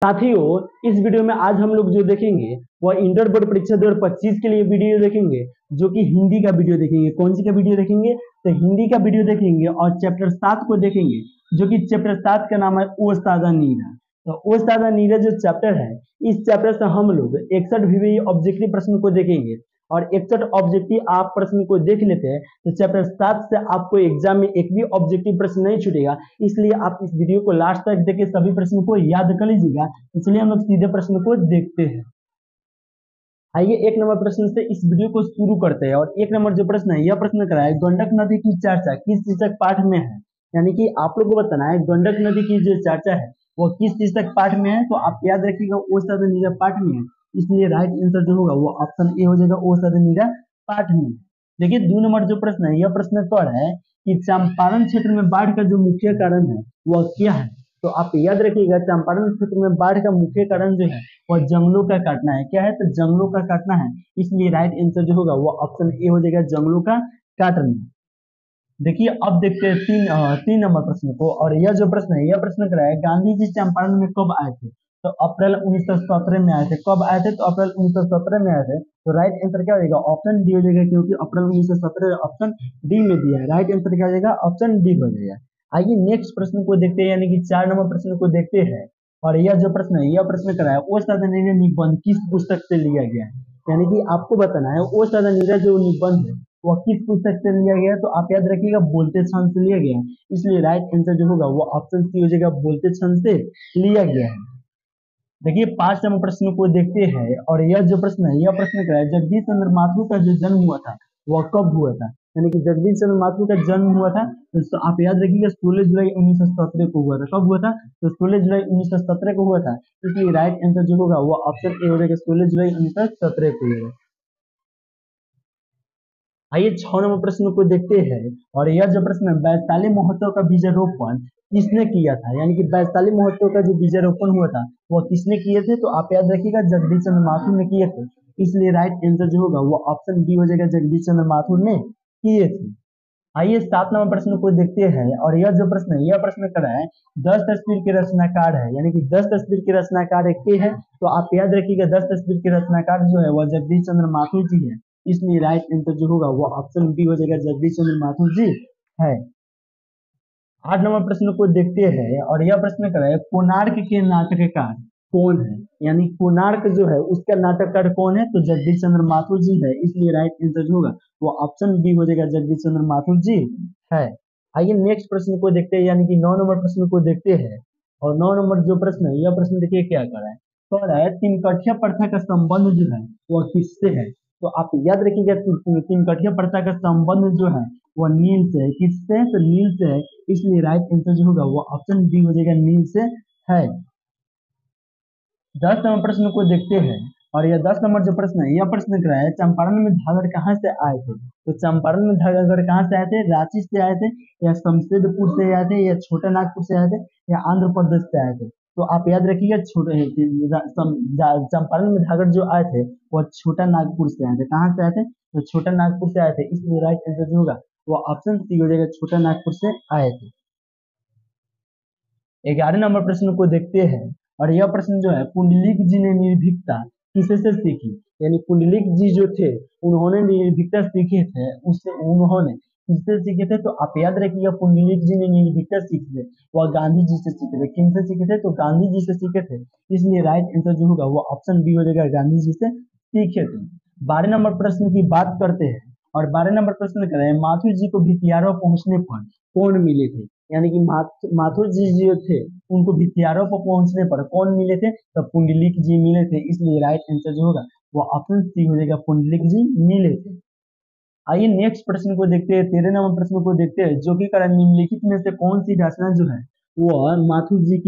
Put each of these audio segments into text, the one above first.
साथियों, इस वीडियो में आज हम लोग जो देखेंगे वह इंटर बोर्ड परीक्षा 2025 के लिए वीडियो देखेंगे, जो कि हिंदी का वीडियो देखेंगे। कौन सी का वीडियो देखेंगे? तो हिंदी का वीडियो देखेंगे और चैप्टर 7 को देखेंगे, जो कि चैप्टर 7 का नाम है ओस्तादा नीरा। तो ओस्तादा नीरा जो चैप्टर है, इस चैप्टर से हम लोग 61 भी ऑब्जेक्टिव प्रश्न को देखेंगे और 61 ऑब्जेक्टिव आप प्रश्न को देख लेते हैं तो चैप्टर 7 से आपको एग्जाम में एक भी ऑब्जेक्टिव प्रश्न नहीं छूटेगा। इसलिए आप इस वीडियो को लास्ट तक देख के सभी प्रश्नों को याद कर लीजिएगा। इसलिए हम लोग सीधे प्रश्न को देखते हैं। आइए एक नंबर प्रश्न से इस वीडियो को शुरू करते हैं। और एक नंबर जो प्रश्न है, यह प्रश्न करा है गंडक नदी की चर्चा किस शीर्षक पाठ में है। यानी कि आप लोग को बताना है गंडक नदी की जो चर्चा है वो किस शीर्षक पाठ में है। तो आप याद रखिएगा ओस्तादा नीरा पाठ में है, इसलिए राइट आंसर जो होगा वो ऑप्शन ए हो जाएगा, ओस्तादा नीरा पाठ में। देखिए 2 नंबर जो प्रश्न है, यह प्रश्न कह रहा है कि चंपारण क्षेत्र में बाढ़ का जो मुख्य कारण है वह क्या है। तो आप याद रखिएगा चंपारण क्षेत्र में बाढ़ का मुख्य कारण जो है वह जंगलों का काटना है। क्या है? तो जंगलों का काटना है, इसलिए राइट आंसर जो होगा वो ऑप्शन ए हो जाएगा, जंगलों का काटना। देखिए अब देखते हैं तीन नंबर प्रश्न को। और यह जो प्रश्न है, यह प्रश्न करा है गांधी जी चंपारण में कब आए थे। तो अप्रैल 1917 में आए थे। कब आए थे? तो अप्रैल 1917 में आए थे। तो राइट आंसर क्या हो जाएगा? ऑप्शन डी हो जाएगा, क्योंकि अप्रैल 1917 ऑप्शन डी में दिया है। राइट आंसर क्या हो जाएगा? ऑप्शन डी हो जाएगा। आइए नेक्स्ट प्रश्न को देखते हैं, यानी कि 4 नंबर प्रश्न को देखते हैं। और यह जो प्रश्न है, यह प्रश्न करा है ओस्तादा नीरा निबंध किस पुस्तक से लिया गया है। यानी कि आपको बताना है ओस्तादा नीरा जो निबंध है वह किस पुस्तक से लिया गया है। तो आप याद रखिएगा बोलते क्षण से लिया गया है, इसलिए राइट आंसर जो होगा वो ऑप्शन सी हो जाएगा, बोलते क्षण से लिया गया है। देखिए 5 नंबर प्रश्न को देखते हैं। और यह जो प्रश्न है, यह प्रश्न क्या है जगदीश चंद्र माथुर का जो जन्म हुआ था वह कब हुआ था। यानी कि जगदीश चंद्र माथुर का जन्म हुआ था तो आप याद रखिएगा 16 जुलाई 1917 को हुआ था। कब हुआ था? तो 16 जुलाई 1917 को हुआ था, इसलिए राइट आंसर जो होगा वो ऑप्शन ए हो जाएगा, 16 जुलाई 1917 को हुआ। आइए 6 नंबर प्रश्न को देखते हैं। और यह जो प्रश्न है वैशाली महोत्सव का बीजारोपण किसने किया था। यानी कि वैशाली महोत्सव का जो बीजारोपण हुआ था वह किसने किए थे। तो आप याद रखिएगा जगदीश चंद्र माथुर ने किए थे, इसलिए राइट आंसर जो होगा वो ऑप्शन बी हो जाएगा, जगदीश चंद्र माथुर ने किए थे। आइए 7 नंबर प्रश्न को देखते हैं। और यह जो प्रश्न है, यह प्रश्न करा है 10 तस्वीर के रचनाकार है। यानी कि 10 तस्वीर के रचनाकार के है। तो आप याद रखिएगा 10 तस्वीर के रचनाकार जो है वह जगदीश चंद्र माथुर जी है, इसलिए राइट आंसर जो होगा वो ऑप्शन बी हो जाएगा, जगदीश चंद्र माथुर जी है। 8 नंबर प्रश्न को देखते हैं। और यह प्रश्न करा है कोणार्क के नाटककार कौन है। यानी कोणार्क जो है उसका नाटककार कौन है। तो जगदीश चंद्र माथुर जी है, इसलिए राइट आंसर जो होगा वो ऑप्शन बी हो जाएगा, जगदीश चंद्र माथुर जी है। आइए नेक्स्ट प्रश्न को देखते हैं, यानी कि 9 नंबर प्रश्न को देखते हैं। और 9 नंबर जो प्रश्न है, यह प्रश्न देखिए क्या कर रहा है। कह रहा है तीन कठिया प्रथा का संबंध जो है वह किससे है। तो आप याद रखिएगा तीन कठिया प्रथा का संबंध जो है वह नील से है। किससे है? तो नील से है, इसलिए राइट आंसर जो होगा वो ऑप्शन बी हो जाएगा, नील से है। 10 नंबर प्रश्न को देखते हैं। और यह 10 नंबर जो प्रश्न है, यह प्रश्न क्या है चंपारण में धागड़ कहाँ से आए थे। तो चंपारण में धागड़ कहाँ से आए थे? रांची से आए थे, या शमशेरपुर से आए थे, या छोटा नागपुर से आए थे, या आंध्र प्रदेश से आए थे। तो आप याद रखिएगा चंपारण में धागड़ जो आए थे वह छोटा नागपुर से आए थे। कहाँ से आए थे? तो छोटा नागपुर से आए थे, इसलिए राइट आंसर जो होगा वो ऑप्शन सी हो जाएगा, छोटा नागपुर से आए थे। 11 नंबर प्रश्न को देखते हैं। और यह प्रश्न जो है पुंडलिक जी ने निर्भीकता किसे से सीखी। यानी पुंडलिक जी जो थे उन्होंने निर्भीकता सीखे थे, उससे उन्होंने किससे सीखे थे। तो आप याद रखिएगा पुंडलिक जी ने निर्भीकता सीखे थे वह गांधी जी से सीखे थे। किनसे सीखे थे? तो गांधी जी से सीखे थे, इसलिए राइट आंसर जो होगा वो ऑप्शन बी हो जाएगा, गांधी जी से सीखे थे। 12 नंबर प्रश्न की बात करते हैं। और 12 नंबर प्रश्न करें माथुर जी को भितियारो पहुंचने पर कौन मिले थे। यानी कि माथुर जी जो थे उनको भितियारो पर पहुंचने पर कौन मिले थे। तो पुंडलिक जी मिले थे, इसलिए राइट आंसर जो होगा वो ऑप्शन सी हो जाएगा, पुंडलिक जी मिले थे। आइए नेक्स्ट प्रश्न को देखते हैं, 13 नंबर प्रश्न को देखते हैं, जो कि कारण निम्नलिखित में से कौन सी रचना जो है वो माथुर जी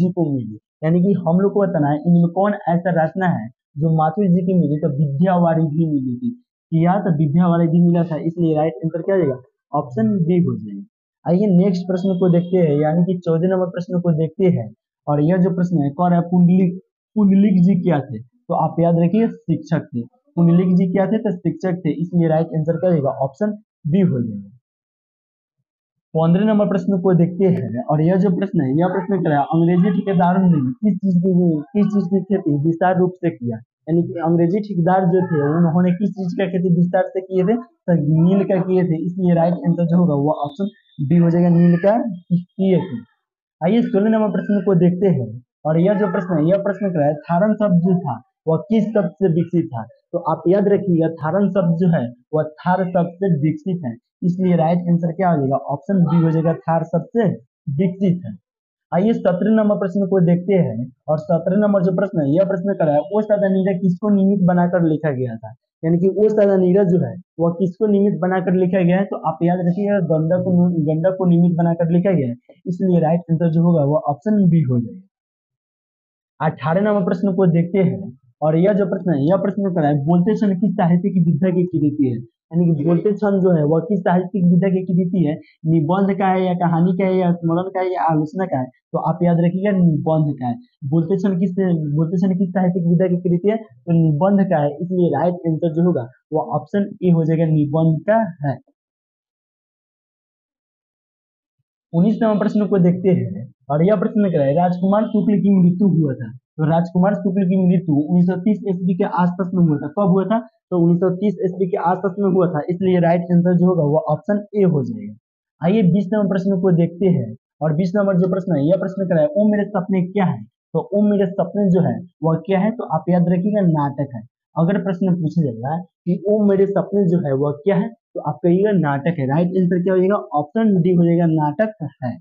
को मिली। यानी कि हम लोग को बताना है इनमें कौन ऐसा रचना है जो माथुर जी की मिली। तो विद्यावारिधि मिली थी, किया तो विद्यावारिधि मिला था, इसलिए राइट आंसर क्या हो जाएगा, ऑप्शन बी हो जाएगा। आइए नेक्स्ट प्रश्न को देखते हैं, यानी कि 14 नंबर प्रश्न को देखते हैं। और यह जो प्रश्न है कौन है पुंडलिक पुंडलिक जी क्या थे। तो आप याद रखिए शिक्षक थे। पुंडलिक जी क्या थे? तो शिक्षक थे, इसलिए राइट आंसर क्या होगा, ऑप्शन बी हो जाएगा। 15 नंबर प्रश्न को देखते हैं और यह जो प्रश्न है यह प्रश्न क्या है, अंग्रेजी ठेकेदारों ने किस चीज की खेती विस्तार रूप से किया। यानी कि अंग्रेजी ठेकेदार जो थे उन्होंने किस चीज का खेती विस्तार से किए थे, तो नील का किए थे। इसलिए राइट आंसर जो होगा वो ऑप्शन डी हो जाएगा, नील का किए थे। आइए 16 नंबर प्रश्न को देखते हैं और यह जो प्रश्न है यह प्रश्न क्या है, थारन शब्द जो था वह किस शब्द से विकसित था। तो आप याद रखिएगा थारन शब्द जो है वह थार शब्द से विकसित है। इसलिए राइट आंसर क्या हो जाएगा, ऑप्शन बी हो जाएगा, थार शब्द से विकसित है। आइए 17 नंबर प्रश्न को देखते हैं और 17 नंबर जो प्रश्न है यह प्रश्न कर रहा है, ओ सदा नीरज किसको निमित्त बनाकर लिखा गया था। यानी कि ओ सदा नीरज जो है वह किसको निमित्त बनाकर लिखा गया है, तो आप याद रखिएगा गंडक को निमित्त बनाकर लिखा गया है। इसलिए राइट आंसर जो होगा वो ऑप्शन बी हो जाएगा। 18 नंबर प्रश्न को देखते हैं और यह जो प्रश्न है यह प्रश्न कर रहा है, बोलते क्षण किस साहित्यिक विधा की कृति है। यानी कि बोलते क्षण जो है वह किस साहित्यिक विधा की कृति है, निबंध का है या कहानी का है या स्मरण का है या आलोचना का है। तो आप याद रखिएगा निबंध का है। बोलते क्षण किस साहित्यिक विधा की कृति है, तो निबंध का है। इसलिए राइट आंसर जो होगा वो ऑप्शन ए हो जाएगा, निबंध का है। 19 नंबर प्रश्न को देखते हैं और यह प्रश्न क्या है, राजकुमार शुक्ल की मृत्यु हुआ था। तो राजकुमार शुक्ल की मृत्यु 1930 ईस्वी के आसपास में हुआ था। कब हुआ था, तो 1930 ईस्वी के आसपास में हुआ था। इसलिए राइट आंसर जो होगा वो ऑप्शन ए हो जाएगा। आइए 20 नंबर प्रश्न को देखते हैं और 20 नंबर जो प्रश्न है यह प्रश्न क्या है, ओ मेरे सपने क्या है। तो ओ मेरे सपने जो है वह क्या है, तो आप याद रखिएगा नाटक है। अगर प्रश्न पूछा जाएगा कि ओ मेरे सपने जो है वह क्या है, तो आप कहिएगा नाटक है। राइट आंसर क्या हो जाएगा, ऑप्शन डी हो जाएगा, नाटक है।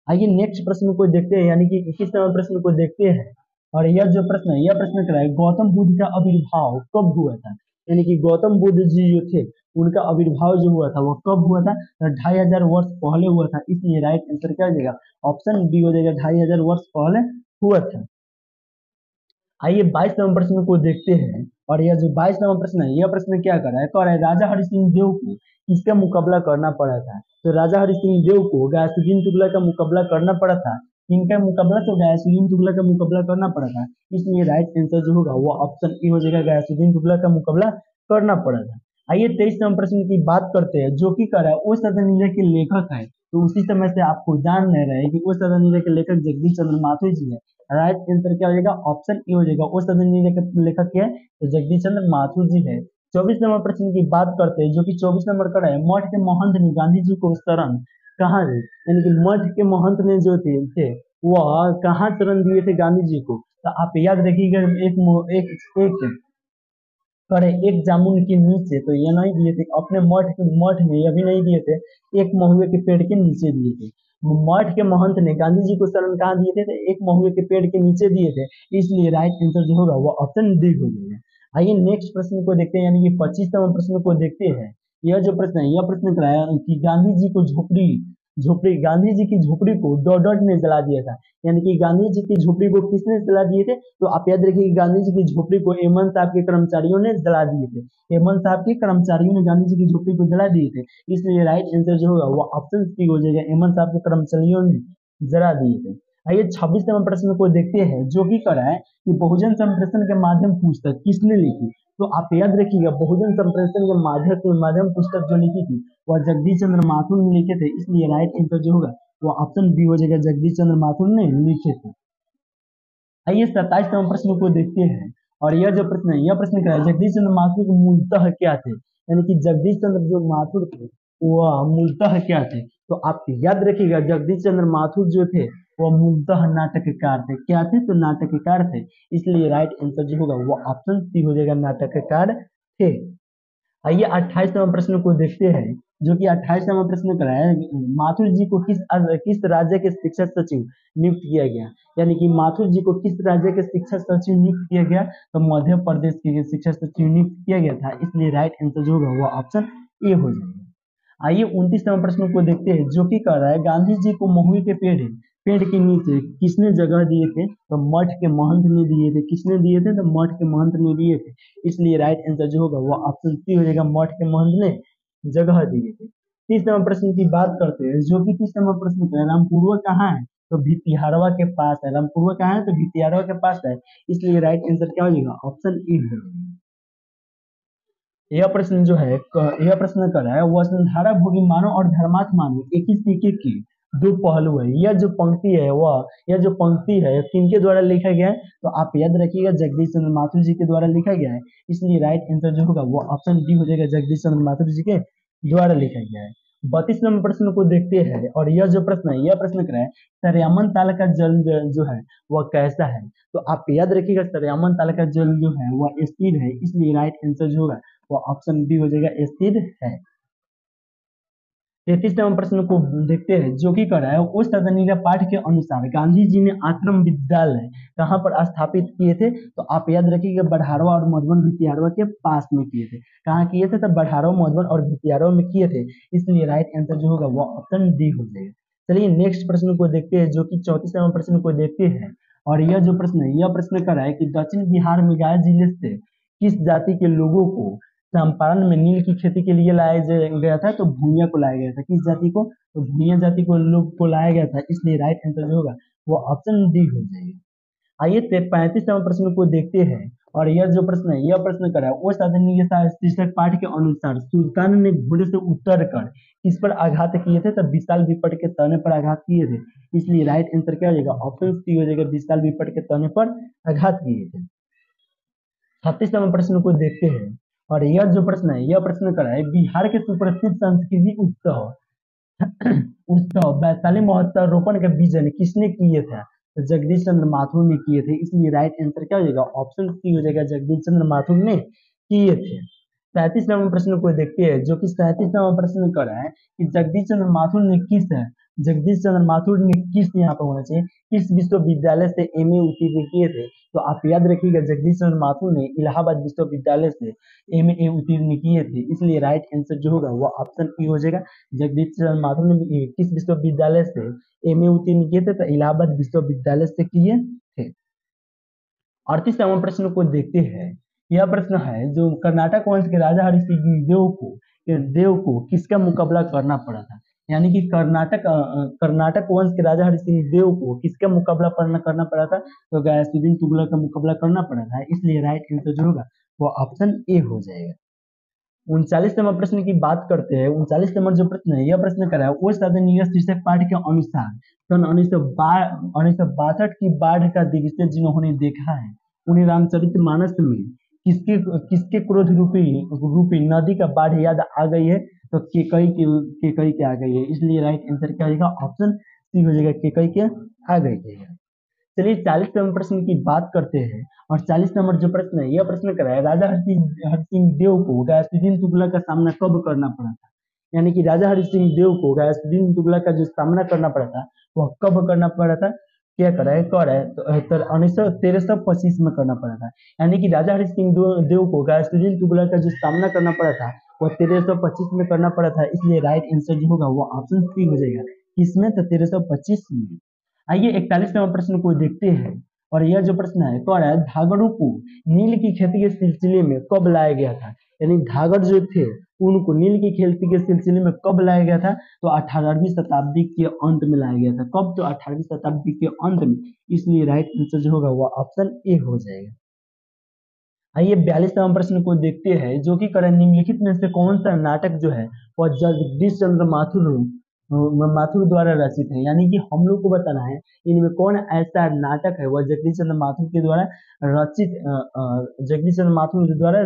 आइए नेक्स्ट प्रश्न को देखते हैं, यानी कि 21 नंबर प्रश्न को देखते हैं और यह जो प्रश्न है यह प्रश्न क्या है, गौतम बुद्ध का आविर्भाव कब हुआ था। यानी कि गौतम बुद्ध जी जो थे उनका आविर्भाव जो हुआ था वह कब हुआ था, तो 2500 वर्ष पहले हुआ था। इसलिए राइट आंसर क्या हो जाएगा, ऑप्शन बी हो जाएगा, 2500 वर्ष पहले हुआ था। आइए 22 नंबर प्रश्न को देखते हैं और यह जो 22 नंबर प्रश्न है यह प्रश्न क्या कर रहा है, कह रहा है राजा हरि सिंह देव को किसका मुकाबला करना पड़ा था। तो राजा हरि सिंह देव को गयासुद्दीन तुगलक का मुकाबला करना पड़ा था। किनका मुकाबला, तो गयासुद्दीन तुगलक का मुकाबला करना पड़ा था। इसलिए राइट आंसर जो होगा वो ऑप्शन ए हो जाएगा, गयासुद्दीन तुगलक का मुकाबला करना पड़ा था। आइए 23 नंबर प्रश्न की बात करते हैं, जो कि कह रहा है ओ सदनीय के लेखक है। तो उसी समय से आपको जान नहीं रहे कि ओ सदनीय के लेखक जगदीश चंद्र माथुर जी है। राइट आंसर क्या हो जाएगा, ऑप्शन ए हो जाएगा, ओ सदनीय के लेखक क्या है, तो जगदीश चंद्र माथुर जी है। 24 नंबर प्रश्न की बात करते हैं, जो कि 24 नंबर का है, मठ के महंत ने गांधी जी को शरण कहाँ दी। यानी कि मठ के महंत ने जो थे वह कहाँ शरण दिए थे गांधी जी को। तो आप याद रखिएगा एक करे एक जामुन के नीचे, तो ये नहीं दिए थे अपने मठ में, ये भी नहीं दिए थे, एक महुए के पेड़ के नीचे दिए थे। मठ के महंत ने गांधी जी को शरण कहाँ दिए थे, तो एक महुए के पेड़ के नीचे दिए थे। इसलिए राइट आंसर जो होगा वो ऑप्शन डी हो जाएगा। आइए नेक्स्ट प्रश्न को देखते हैं, यानी कि 25 नंबर प्रश्न को देखते हैं। यह जो प्रश्न है यह प्रश्न कराया कि गांधी जी को झोपड़ी झोपड़ी गांधी जी की झोपड़ी को डॉडट ने जला दिया था। यानी कि गांधी जी की झोपड़ी को किसने जला दिए थे, तो आप याद रखिए गांधी जी की झोपड़ी को एमन साहब के कर्मचारियों ने जला दिए थे। एमन साहब के कर्मचारियों ने गांधी जी की झोपड़ी को जला दिए थे। इसलिए राइट आंसर जो होगा वो ऑप्शन सी हो जाएगा, एमन साहब के कर्मचारियों ने जला दिए थे। आइए 26 नंबर प्रश्न को देखते हैं, जो कि कह रहा है कि बहुजन संप्रेषण के माध्यम पुस्तक किसने लिखी। तो आप याद रखिएगा बहुजन संप्रेषण के माध्यम पुस्तक जो लिखी थी वह जगदीश चंद्र माथुर ने लिखे थे। इसलिए राइट आंसर जो होगा वो ऑप्शन बी हो जाएगा, जगदीश चंद्र माथुर ने लिखे थे। आइए 27 नंबर प्रश्न को देखते हैं और यह जो प्रश्न है यह प्रश्न क्या है, जगदीश चंद्र माथुर के मूलतः क्या थे। यानी कि जगदीश चंद्र जो माथुर थे वह मूलतः क्या थे। तो आप याद रखिएगा जगदीश चंद्र माथुर जो थे वह मूलतः नाटककार थे। क्या थे, तो नाटककार थे। इसलिए राइट आंसर जो होगा वो ऑप्शन सी हो जाएगा, नाटककार थे। आइए 28 नंबर प्रश्न को देखते हैं, जो कि 28 नंबर प्रश्न का है, माथुर जी को किस राज्य के शिक्षा सचिव नियुक्त किया गया। यानी कि माथुर जी को किस राज्य के शिक्षा सचिव नियुक्त किया गया, तो मध्य प्रदेश के शिक्षा सचिव नियुक्त किया गया था। इसलिए राइट आंसर जो होगा वो ऑप्शन ए हो जाएगा। आइए 29 नंबर प्रश्न को देखते हैं, जो कि कह रहा है गांधी जी को महुए के पेड़ के नीचे किसने जगह दिए थे, तो मठ के महंत ने दिए थे। किसने दिए थे, तो मठ के महंत ने दिए थे। इसलिए राइट आंसर जो होगा वो ऑप्शन सी हो जाएगा, मठ के महंत ने जगह दिए थे। 30 नंबर प्रश्न की बात करते हैं, जो कि 30 नंबर प्रश्न है, रामपुरवा कहाँ है, तो भितिहारवा के पास है। रामपुरवा कहाँ है, तो भितिहारवा के पास है। इसलिए राइट आंसर क्या हो जाएगा, ऑप्शन ए हो जाएगा। यह प्रश्न कर रहा है, वसुंधरा भोगी मानव और धर्मार्थ मानव एक ही सिक्के की दो पहलू है। यह जो पंक्ति है किनके द्वारा लिखा गया है? तो आप याद रखिएगा जगदीश चंद्र माथुर जी के द्वारा लिखा गया है। इसलिए राइट आंसर जो होगा वो ऑप्शन डी हो जाएगा, जगदीश चंद्र माथुर जी के द्वारा लिखा गया है। 32 नंबर प्रश्न को देखते हैं, और यह जो प्रश्न है, यह प्रश्न कर रहा है सरयामन ताल का जल जो है वह कैसा है? तो आप याद रखिएगा सरयामन ताल का जल जो है वह स्थिर है। इसलिए राइट आंसर जो होगा वो ऑप्शन बी हो जाएगा, स्थिर है। 33 नंबर प्रश्न को देखते हैं, जो कि कर रहा है उस तदनीय पाठ के अनुसार गांधी जी ने आश्रम विद्यालय कहाँ पर स्थापित किए थे? तो आप याद रखिएगा बढ़ारवा और मधुबन भितियारवा के पास में किए थे। कहाँ किए थे? तो बढ़ारवा, मधुबन और भितियारवा में किए थे। इसलिए राइट आंसर जो होगा वो ऑप्शन डी हो जाएगा। चलिए नेक्स्ट प्रश्न को देखते हैं, जो कि 34 नंबर प्रश्न को देखते हैं, और यह जो प्रश्न है, यह प्रश्न कर रहा है कि दक्षिण बिहार में गया जिले से किस जाति के लोगों को चंपारण में नील की खेती के लिए लाया गया था? तो भूमिया को लाया गया था। किस जाति को? तो भूमिया जाति को लोग को लाया गया था। इसलिए राइट आंसर जो होगा वो ऑप्शन डी हो जाएगा। आइए 35 नंबर प्रश्न को देखते हैं, और यह जो प्रश्न है, यह प्रश्न करा वो साधनीय शीर्षक पाठ के अनुसार सुल्तान ने घोड़े से उतर कर किस पर आघात किए थे? तब विशाल विपट के तने पर आघात किए थे। इसलिए राइट आंसर क्या हो जाएगा? ऑप्शन सी हो जाएगा, विशाल विपट के तने पर आघात किए थे। 36 नंबर प्रश्न को देखते हैं, और यह जो प्रश्न है, यह प्रश्न करा है बिहार के सुप्रसिद्ध सांस्कृतिक उत्सव वैशाली महोत्सव रोपण का बीजन किसने किए थे? तो जगदीश चंद्र माथुर ने किए थे। इसलिए राइट आंसर क्या हो जाएगा? ऑप्शन सी हो जाएगा, जगदीश चंद्र माथुर ने किए थे। 37 नंबर प्रश्न को देखते हैं, जो कि 37 नंबर प्रश्न कर रहा है कि जगदीश चंद्र माथुर ने किस यहाँ पर होना चाहिए, किस विश्वविद्यालय से एमए उत्तीर्ण किए थे? तो आप याद रखिएगा जगदीश चंद्र माथुर ने इलाहाबाद विश्वविद्यालय से एमए उत्तीर्ण किए थे। इसलिए राइट आंसर जो होगा वो ऑप्शन ई हो जाएगा, जगदीश चंद्र माथुर ने किस विश्वविद्यालय से एमए उत्तीर्ण किए थे? तो इलाहाबाद विश्वविद्यालय से किए थे। 38 नंबर प्रश्न को देखते हैं, यह प्रश्न है जो कर्नाटक वंश के राजा हरिसिंह देव को किसका मुकाबला करना पड़ा था? यानी कि कर्नाटक वंश के राजा हरिसिंह देव को किसका मुकाबला करना पड़ा था? तो गयासुद्दीन तुगलक का मुकाबला करना पड़ा था। इसलिए राइट आंसर जो होगा वो ऑप्शन ए हो जाएगा। 39 नंबर प्रश्न की बात करते हैं। 39 नंबर जो प्रश्न है, यह प्रश्न कर रहा है वो साधनीय शीर्षक पाठ के अनुसार सन 1962 की बाढ़ का दृश्य जिन्होंने देखा है उन्हें रामचरितमानस में किसके क्रोध रूपी नदी का बाढ़ याद आ गई है? तो केकई के आ गई है। इसलिए राइट आंसर क्या हो जाएगा? ऑप्शन सी हो जाएगा, केकई के आ गई है। चलिए 40 नंबर प्रश्न की बात करते हैं, और 40 नंबर जो प्रश्न है, यह प्रश्न कर रहा है राजा हरिसिंह देव को गयासुद्दीन तुगलक का सामना कब करना पड़ा था? यानी कि राजा हरिसिंह देव को गयासुद्दीन तुगलक का जो सामना करना पड़ा था वह कब करना पड़ा था? क्या कर रहा है? 1325 में करना पड़ा था। यानी कि राजा हरिसिंह देव को गयासुद्दीन तुगलक का जो सामना करना पड़ा था वह 1325 में करना पड़ा था। इसलिए राइट आंसर जो होगा वो ऑप्शन सी हो जाएगा। किसमें? तो 1325 में। आइए 41 नंबर प्रश्न को देखते हैं, और यह जो प्रश्न है कह रहा है धागड़ों को नील की खेती के सिलसिले में कब लाया गया था? यानी धागड़ जो थे उनको नील की खेती के सिलसिले में कब लाया गया था? तो 18वीं शताब्दी के अंत में लाया गया था। कब? तो 18वीं शताब्दी के अंत में। इसलिए राइट आंसर जो होगा वह ऑप्शन ए हो जाएगा। आइए 42 नंबर प्रश्न को देखते हैं, जो कि करें निम्नलिखित में से कौन सा नाटक जो है वह जगदीश चंद्र माथुर द्वारा रचित है? यानी कि हम लोग को बताना है इनमें कौन ऐसा नाटक है वह जगदीश चंद्र माथुर के द्वारा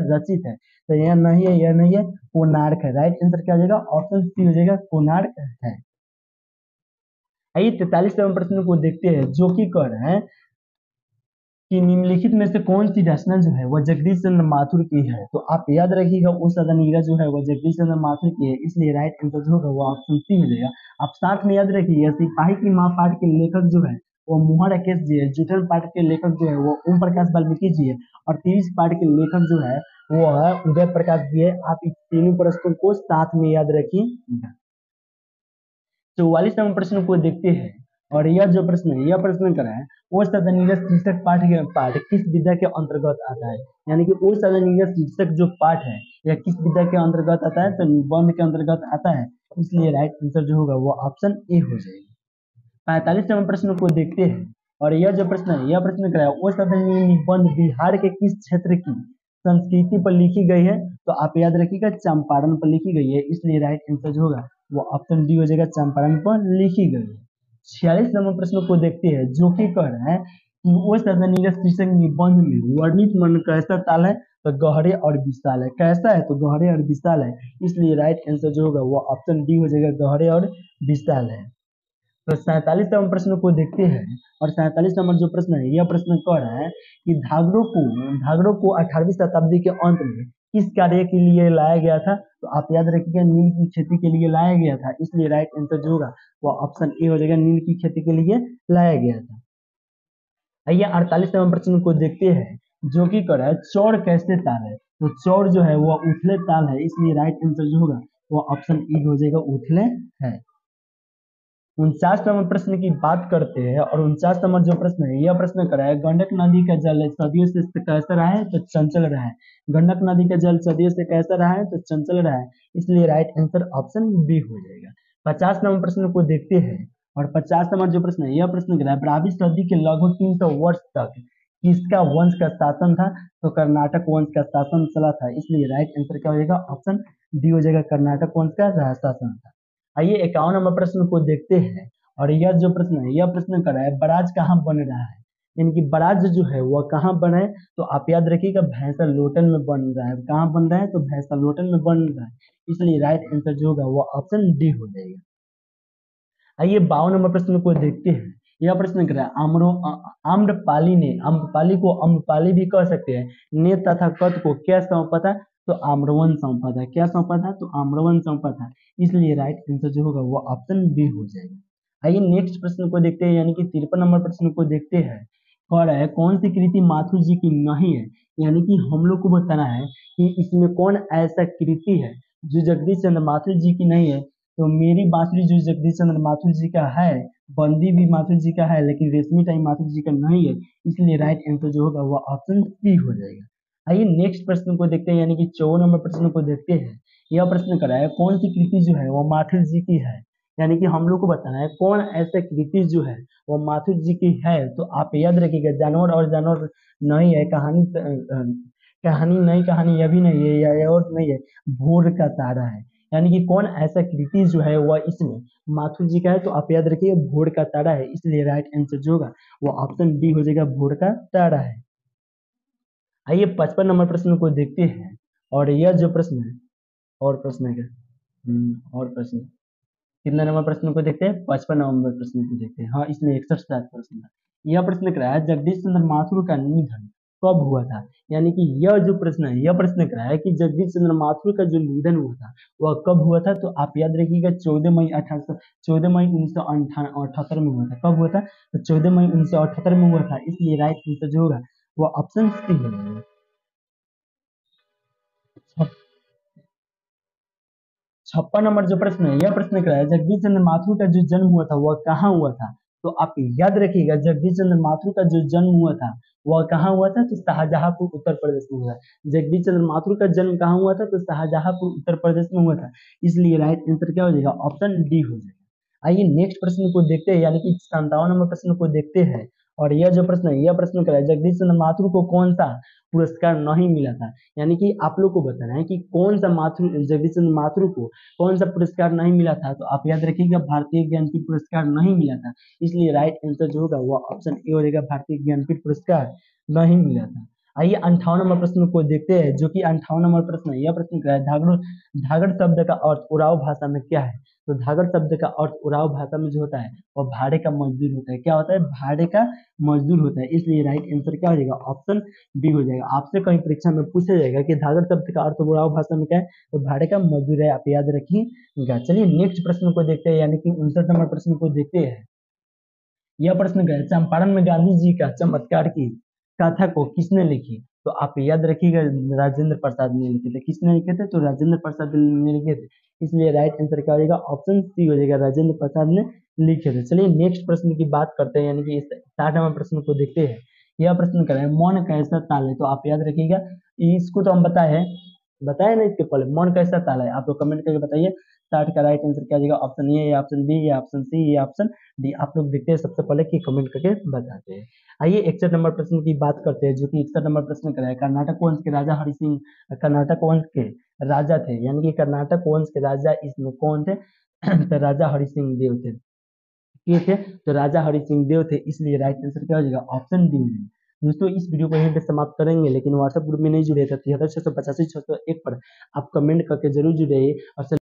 रचित है। तो यह नहीं है, यह नहीं है, कोणार्क है। राइट आंसर क्या हो जाएगा? ऑप्शन सी हो जाएगा, कोणार्क है। आइए 43 नंबर प्रश्न को देखते हैं, जो कि कह रहे हैं कि निम्नलिखित में से कौन सी रचना जो है वह जगदीश चंद्र माथुर की है? तो आप याद रखिएगा उस सदनीरा जो है वह जगदीश चंद्र माथुर की है। इसलिए राइट आंसर जो होगा वो ऑप्शन सी हो जाएगा। आप साथ में याद रखिएगा सिपाही की माँ पाठ के लेखक जो है वो मुहा राकेश जी है, जूठन पाठ के लेखक जो है वो ओम प्रकाश वाल्मीकि जी है, और 30 पाठ के लेखक जो है वो है उदय प्रकाश जी है। आप इन तीनों प्रश्नों को साथ में याद रखिएगा। 44 नंबर प्रश्न को देखते हैं, और यह जो प्रश्न है, यह प्रश्न करा है वो सदनीय शीर्षक पाठ किस विधा के अंतर्गत आता है? यानी कि वो सदनीय शीर्षक जो पाठ है यह किस विधा के अंतर्गत आता है? तो निबंध के अंतर्गत आता है। इसलिए राइट आंसर जो होगा वो ऑप्शन ए हो जाएगा। 45 नंबर प्रश्न को देखते हैं, और यह जो प्रश्न है, यह प्रश्न करा है वो सदनीय निबंध बिहार के किस क्षेत्र की संस्कृति पर लिखी गई है, तो आप याद रखिएगा चंपारण पर लिखी गई है, इसलिए राइट आंसर जो होगा वो ऑप्शन डी हो जाएगा, चंपारण पर लिखी गई है। 46 नंबर प्रश्न को देखते हैं, जो कि कह रहा है कि वो सदनीय शीर्षक निबंध में वर्णित मन कैसा ताल है, तो गहरे और विशाल है। कैसा है, तो गहरे और विशाल है, इसलिए राइट आंसर जो होगा वो ऑप्शन डी हो जाएगा, गहरे और विशाल है। तो 47 नंबर प्रश्न को देखते हैं, और 47 नंबर जो प्रश्न है, यह प्रश्न कह रहा है कि धागरों को 18वीं शताब्दी के अंत में किस कार्य के लिए लाया गया था, तो आप याद रखिएगा नील की खेती के लिए लाया गया था, इसलिए राइट आंसर जो होगा वो ऑप्शन ए हो जाएगा, नील की खेती के लिए लाया गया था। आइए 48 नंबर प्रश्न को देखते हैं, जो कि कह रहा है चौर कैसे ताल है, तो चौर जो है वो उथले ताल है, इसलिए राइट आंसर जो होगा वो ऑप्शन ए हो जाएगा, उथले है। 49 नंबर प्रश्न की बात करते हैं, और 49 नंबर जो प्रश्न है, यह प्रश्न कर रहा है गंडक नदी का जल सदियों से कैसा रहा है, तो चंचल रहा है। गंडक नदी का जल सदियों से कैसा रहा है, तो चंचल रहा है, इसलिए राइट आंसर ऑप्शन बी हो जाएगा। 50 नंबर प्रश्न को देखते हैं, और 50 नंबर जो प्रश्न है, यह प्रश्न कर रहा है 12वीं सदी के लगभग 300 वर्ष तक किसका वंश का शासन था, तो कर्नाटक वंश का शासन चला था, इसलिए राइट आंसर क्या हो जाएगा, ऑप्शन डी हो जाएगा, कर्नाटक वंश का शासन था। आइए 51 नंबर प्रश्न को देखते हैं, और यह जो प्रश्न है, यह प्रश्न कर रहा है बराज कहाँ बन रहा है, यानी कि बराज जो है वह कहाँ बन रहा है, तो आप याद रखिएगा भैंसा लोटन में बन रहा है। कहाँ बन रहा है, तो भैंसा लोटन में बन रहा है, इसलिए राइट आंसर जो होगा वो ऑप्शन डी हो जाएगा। आइए 52 नंबर प्रश्न को देखते हैं, यह प्रश्न कर रहा है आम्रपाली को अम्रपाली भी कह सकते हैं, ने तथा कत को क्या सौंपा था, तो आम्रवन सौंपा था। क्या सौंपा था, तो आम्रवन सौंपा था, इसलिए राइट आंसर जो होगा वो ऑप्शन बी हो जाएगा। आइए नेक्स्ट प्रश्न को देखते हैं, यानी कि 53 नंबर प्रश्न को देखते हैं। कह रहा है कौन सी कृति माथुर जी की नहीं है, यानी कि हम लोग को बताना है कि इसमें कौन ऐसा कृति है जो जगदीश चंद्र माथुर जी की नहीं है, तो मेरी बांसुरी जो जगदीश चंद्र माथुर जी का है, बंदी भी माथुर जी का है, लेकिन रेशमी टाई माथुर जी का नहीं है, इसलिए राइट आंसर जो होगा वो ऑप्शन सी हो जाएगा। आइए नेक्स्ट प्रश्न को देखते हैं, यानी कि 54 नंबर प्रश्न को देखते हैं। यह प्रश्न कर रहा है कौन सी कृति जो है वो माथुर जी की है, यानी कि हम लोग को बताना है कौन ऐसा कृति जो है वो माथुर जी की है, तो आप याद रखिएगा जानवर और जानवर नहीं है, कहानी नहीं, कहानी यह भी नहीं है, या और नहीं है, भोर का तारा है, यानी कि कौन ऐसा कृति जो है वह इसमें माथुर जी का है, तो आप याद रखिए भोर का तारा है, इसलिए राइट आंसर जो होगा वो ऑप्शन बी हो जाएगा, भोर का तारा है। आइए 55 नंबर प्रश्न को देखते हैं, और यह जो प्रश्न है, और प्रश्न है क्या, और प्रश्न कितने नंबर प्रश्न को देखते हैं, 55 नंबर प्रश्न को देखते हैं। हाँ, इसमें 61 प्रश्न था। यह प्रश्न कराया जगदीश चंद्र माथुर का निधन कब हुआ था, यानी कि यह जो प्रश्न है, यह प्रश्न कराया कि जगदीश चंद्र माथुर का जो निधन हुआ था वह कब हुआ था, तो आप याद रखिएगा 14 मई 1978 में हुआ था। कब हुआ था, तो 14 मई 1978 में हुआ था, इसलिए राइट आंसर जो होगा वो ऑप्शन सी हो जाएगा। 56 नंबर जो प्रश्न है, यह प्रश्न कराया जगदीश चंद्र माथुर का जो जन्म हुआ था वह कहाँ हुआ था, तो आप याद रखिएगा जगदीश चंद्र माथुर का जो जन्म हुआ था वह कहाँ हुआ था, तो शाहजहांपुर उत्तर प्रदेश में हुआ। जगदीश चंद्र माथुर का जन्म कहाँ हुआ था, तो शाहजहांपुर उत्तर प्रदेश में हुआ था, इसलिए राइट आंसर क्या हो जाएगा, ऑप्शन डी हो जाएगा। आइए नेक्स्ट प्रश्न को देखते हैं, यानी कि 57 नंबर प्रश्न को देखते हैं, और यह जो प्रश्न है, यह प्रश्न कराया जगदीश चंद्र माथुर को कौन सा पुरस्कार नहीं मिला था, यानी कि आप लोग को बताना है कि कौन सा जगदीश चंद्र माथुर को कौन सा पुरस्कार नहीं मिला था, तो आप याद रखिएगा भारतीय ज्ञानपीठ पुरस्कार नहीं मिला था, इसलिए राइट आंसर जो होगा वो ऑप्शन ए हो जाएगा, भारतीय ज्ञानपीठ पुरस्कार नहीं मिला था। आइए 58 नंबर प्रश्न को देखते हैं, जो कि 58 नंबर प्रश्न है, यह प्रश्न क्या है धागड़ शब्द का अर्थ उराव भाषा में क्या है, तो धागड़ शब्द का अर्थ उराव भाषा में जो होता है वह भाड़े का मजदूर होता है। क्या होता है, भाड़े का मजदूर होता है, इसलिए राइट आंसर क्या हो जाएगा, ऑप्शन बी हो जाएगा। आपसे कहीं परीक्षा में पूछा जाएगा कि धागड़ शब्द का अर्थ उराव भाषा में क्या है, तो भाड़े का मजदूर है, आप याद रखिएगा। चलिए नेक्स्ट प्रश्न को देखते हैं, यानी कि 59 नंबर प्रश्न को देखते हैं। यह प्रश्न क्या है, चंपारण में गांधी जी का चमत्कार की कथा को किसने लिखी, तो आप याद रखिएगा राजेंद्र प्रसाद ने लिखे थे। किसने लिखे थे, तो राजेंद्र प्रसाद ने लिखे थे, इसलिए राइट आंसर क्या हो जाएगा, ऑप्शन सी हो जाएगा, राजेंद्र प्रसाद ने लिखे थे। चलिए नेक्स्ट प्रश्न की बात करते हैं, यानी कि 60 नंबर प्रश्न को देखते हैं। यह प्रश्न कर रहे हैं मन कैसा ताल है, तो आप याद रखिएगा इसको तो हम बताए हैं बताया ना इसके पहले, मन कैसा ताला है, आप लोग कमेंट करके बताइए। 60 का राइट आंसर क्या जाएगा, ऑप्शन ए या ऑप्शन बी या ऑप्शन सी या ऑप्शन डी, आप लोग देखते हैं सबसे पहले कि कमेंट करके बताते हैं। आइए 61 नंबर प्रश्न की बात करते हैं, जो कि 61 नंबर प्रश्न कराया, कर्नाटक वंश के राजा हरि सिंह कर्नाटक वंश के राजा थे, यानी कि कर्नाटक वंश के राजा इसमें कौन थे तो राजा हरि सिंह देव थे। ठीक है, तो राजा हरि सिंह देव थे, इसलिए राइट आंसर क्या हो जाएगा, ऑप्शन डी है। दोस्तों इस वीडियो को यहीं पे समाप्त करेंगे, लेकिन व्हाट्सएप ग्रुप में नहीं जुड़े थे 73 685 601 पर आप कमेंट करके जरूर जुड़े और